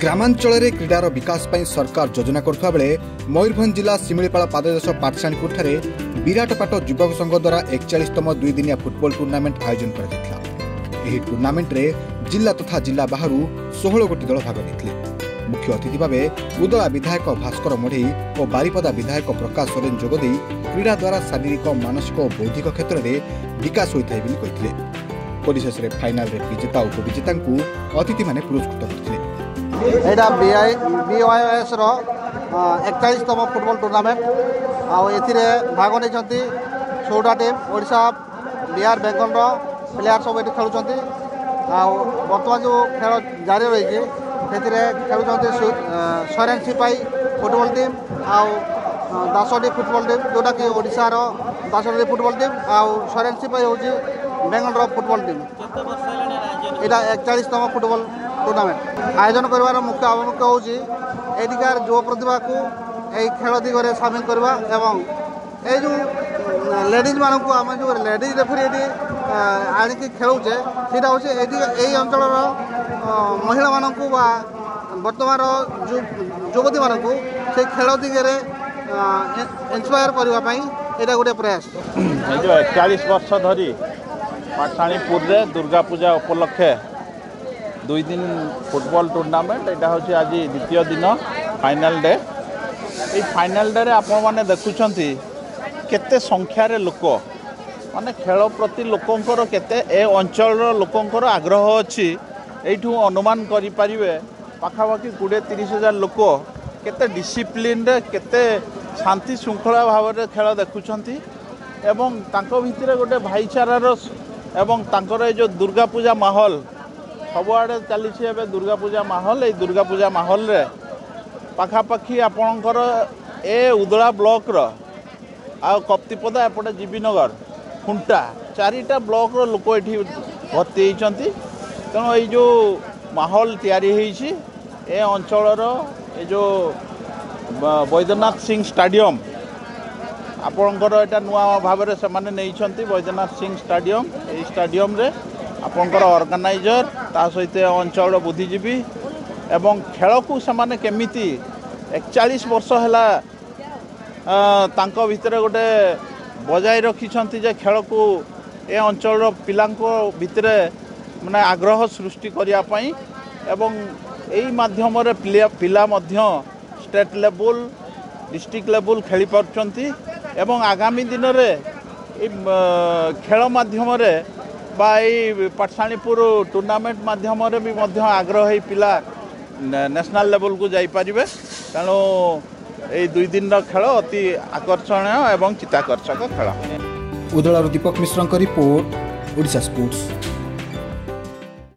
ग्रामांचल क्रीडार विकास पर सरकार योजना करुवा बेले मयूरभंज जिला शिमिलीपाल पाददेश पाठशाणीपुर विराटपाट युवक संघ द्वारा 41तम 2 दिनिया फुटबॉल टूर्नामेंट आयोजन कर टूर्नामेंट रे जिला तथा जिला बाहर 16 गोटी दल भाग लेते। मुख्य अतिथि भाव उदला विधायक भास्कर मढ़ई और बारिपदा विधायक प्रकाश सोरेन जोगदे क्रीड़ा द्वारा शारीरिक मानसिक और बौद्धिक क्षेत्र में विकास होता है। परिशेष फाइनाल विजेता और उपविजेता अतिथि माने पुरस्कृत करते। BYS 41तम फुटबॉल टूर्नामेंट भाग नहीं 16टा टीम ओडिशा बिहार बेंगल प्लेयर सब ये खेलुंट। बर्तमान जो खेल जारी रही खेलुंट सोरेन सिपाही फुटबॉल टीम दासडी फुटबॉल टीम जोटा कि ओडिशार दासडी फुटबॉल टीम सोरेन सिपाही हूँ बेंगल फुटबॉल टीम। यहाँ 41तम फुटबॉल टूर्नामेंट आयोजन कर मुख्य आभिमुख्य हूँ एटिकार युव प्रतिभा को यही खेल दिगरे सामिल करवा एवं ये जो लेडीज मान को आम जो लेडीज रेफरी ये आणिकी खेलुचे सीटा हूँ यही अंचल महिला मानक बर्तमान युवती मानक से खेल दिगरे इंस्पायर करने यहाँ गोटे प्रयास। जो 41 वर्ष धरी पाठशाणीपुर दुर्गा पूजा उपलक्षे 2 दिन फुटबॉल टूर्नामेंट यहाँ हूँ आज द्वितीय दिन फाइनल डे। ये फाइनल डे आपण मैंने देखुंट केते संख्यार लोक माने खेल प्रति लोकंकर केते ए अंचल लोकंकर आग्रह अच्छी यू अनुमान करें पाखापाखि 20-30 हजार लोक केते डिसिप्लिन केते शांति श्रृंखला भाव में खेल देखुंट एवं तांको भितर गोटे भाईचारार एवं तांकर जो दुर्गा पूजा माहौल सबुआड़े चली दुर्गा पूजा माहौल। ये दुर्गा पूजा माहौल रे पाखापाखि आपणकर ए उदला ब्लॉक रो आ कप्तिपदा एपटे जीबीनगर खुंटा 4टा ब्लॉक रो लोक ये भर्ती होती। तेणु ये जो माहौल तैयारी होइछि ए अंचल ये जो बैद्यनाथ सिंह स्टाडियम आपणकर एटा नुआ भाव में से बैद्यनाथ सिंह स्टाडियम ये स्टाडियम रे आपणकर ऑर्गेनाइजर ता सहित अंचल बुद्धिजीवी एवं खेल को सेमाने केमिति 41 वर्ष है तांको भितर गोटे बजाय रखिछंती जे खेल को ए अंचल पिला भितर माने आग्रह सृष्टि करिया पई एवं एई माध्यम रे पिला मध्य स्टेट लेवल डिस्ट्रिक्ट लेवल खेली पारछंती एवं आगामी दिन रे खेल माध्यम रे बा पाठशाणीपुर टूर्नामेंट माध्यम रे भी मध्य आग्रह पिला नेशनल लेवल को जाई परिबे। तेणु ये 2 दिन खेल अति आकर्षणीय एवं चित्ताकर्षक खेल। उदलार दीपक मिश्र रिपोर्ट ओडिशा स्पोर्ट्स।